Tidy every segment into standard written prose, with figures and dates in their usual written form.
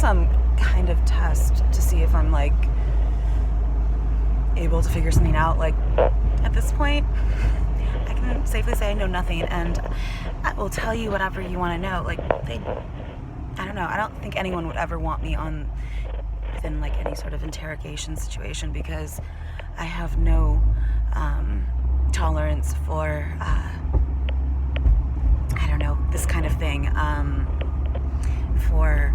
some kind of test to see if I'm like able to figure something out. Like at this point, I can safely say I know nothing, and I will tell you whatever you want to know. Like I don't know. I don't think anyone would ever want me on within like any sort of interrogation situation, because I have no tolerance for I don't know, this kind of thing, for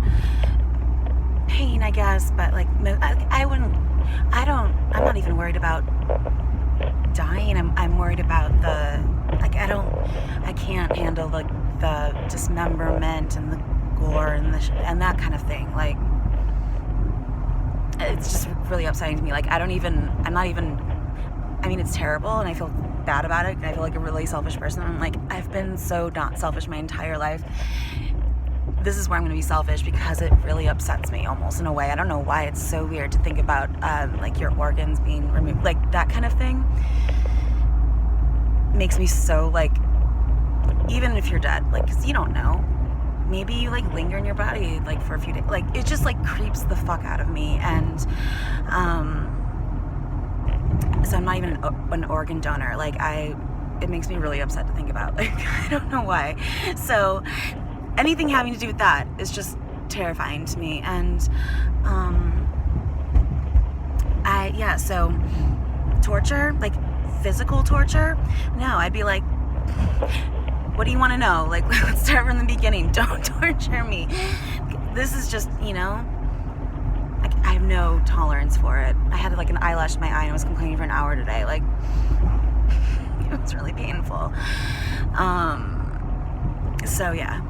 pain, I guess. But like I'm not even worried about dying. I'm worried about I can't handle the dismemberment and the gore and that kind of thing. Like, it's just really upsetting to me. Like, I mean, it's terrible and I feel bad about it. I feel like a really selfish person. I'm like, I've been so not selfish my entire life. This is where I'm going to be selfish, because it really upsets me almost in a way. I don't know why it's so weird to think about like your organs being removed, like that kind of thing makes me so like, even if you're dead, like, because you don't know, maybe you like linger in your body like for a few days. Like, it just like creeps the fuck out of me. And so I'm not even an organ donor. Like, it makes me really upset to think about. Like, I don't know why. So anything having to do with that is just terrifying to me. And so torture, like physical torture, no, I'd be like, what do you want to know? Like, let's start from the beginning. Don't torture me. This is just, like, I have no tolerance for it. I had like an eyelash in my eye and I was complaining for an hour today. Like, it was really painful. So yeah.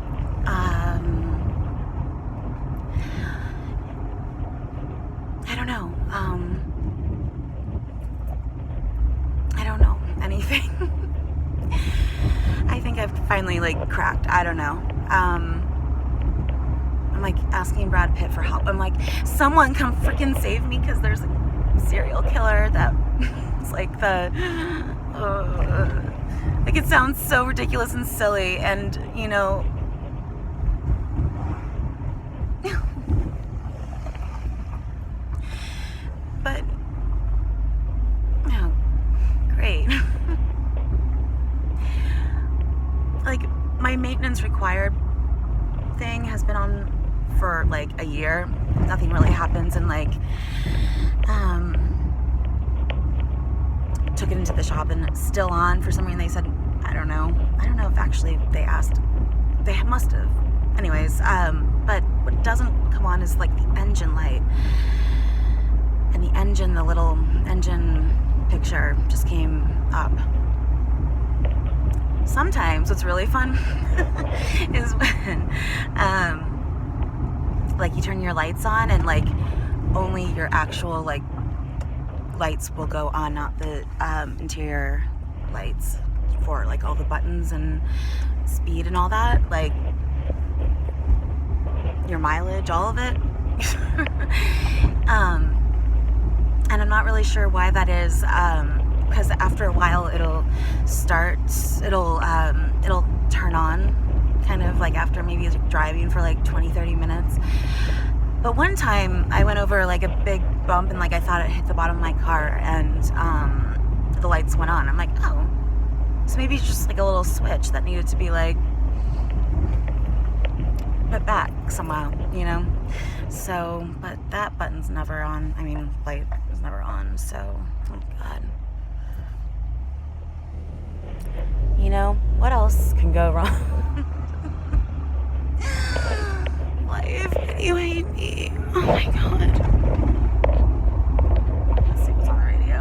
I don't know. I don't know anything. I think I've finally like cracked. I don't know. I'm like asking Brad Pitt for help. I'm like, someone come freaking save me, because there's a serial killer that it's like like, it sounds so ridiculous and silly, and but oh, great. Like, my maintenance required thing has been on for like a year. Nothing really happens, and like took it into the shop and it's still on for some reason. They said, I don't know if actually they asked. They must have. Anyways, but what doesn't come on is like the engine light. And the engine, the little engine picture just came up. Sometimes what's really fun is when like you turn your lights on and like only your actual like lights will go on, not the interior lights for like all the buttons and speed and all that, like your mileage, all of it. And I'm not really sure why that is, because after a while it'll turn on, kind of like after maybe driving for like 20-30 minutes. But one time I went over like a big bump and like I thought it hit the bottom of my car, and the lights went on. I'm like, oh, so maybe it's just like a little switch that needed to be like put back somehow, so, but that button's never on. I mean, light is never on, so, oh god. What else can go wrong? Life, you hate me. Oh my god. Let's see what's on the radio.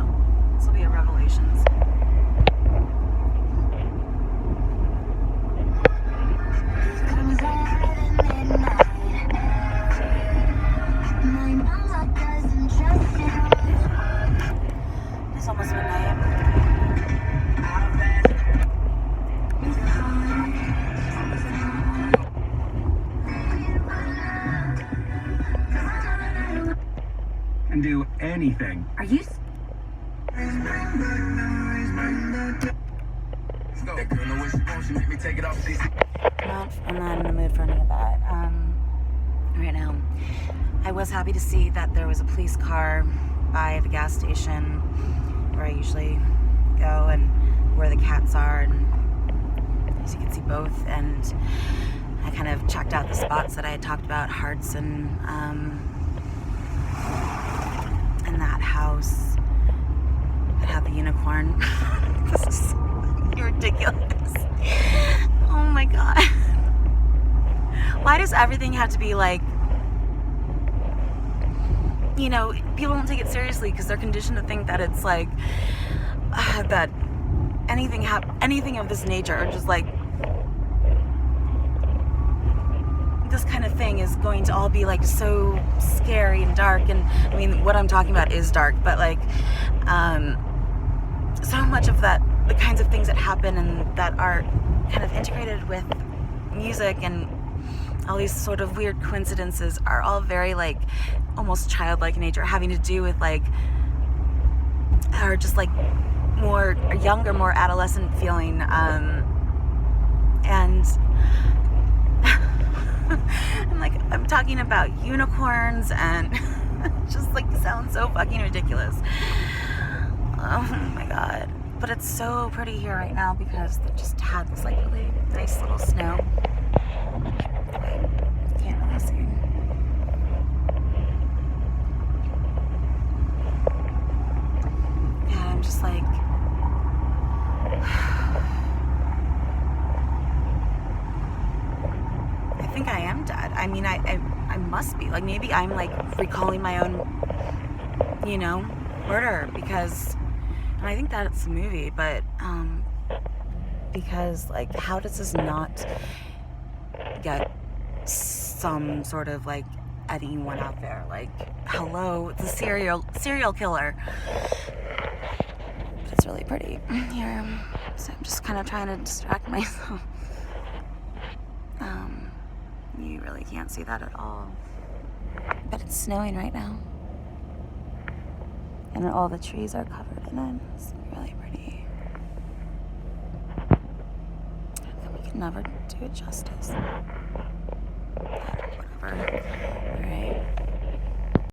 This will be a Revelations. It's almost midnight. Can do anything. Are you? No, I'm not in the mood for any of that. right now. I was happy to see that there was a police car by the gas station where I usually go and where the cats are, and as you can see both. And I kind of checked out the spots that I had talked about, Hearts and that house that had the unicorn. This is ridiculous. Oh my god. Why does everything have to be like, you know, people don't take it seriously because they're conditioned to think that it's like that anything of this nature, or just like this kind of thing, is going to all be like so scary and dark. And I mean, what I'm talking about is dark, but like so much of that, the kinds of things that happen and that are kind of integrated with music and all these sort of weird coincidences, are all very like almost childlike in nature, having to do with like, or just like more younger, more adolescent feeling, and I'm talking about unicorns, and it just like sounds so fucking ridiculous. Oh my god. But it's so pretty here right now because they just had this like really nice little snow. I can't really see. Yeah, I'm just like, I think I am dead. I mean, I must be. Like, maybe I'm like recalling my own, you know, murder, because, and I think that's the movie, but because like, how does this not get some sort of like anyone out there? Like, hello, it's a serial killer. But it's really pretty here, so I'm just kind of trying to distract myself. You really can't see that at all, but it's snowing right now, and all the trees are covered in it. It's really pretty. We can never do it justice. Whatever.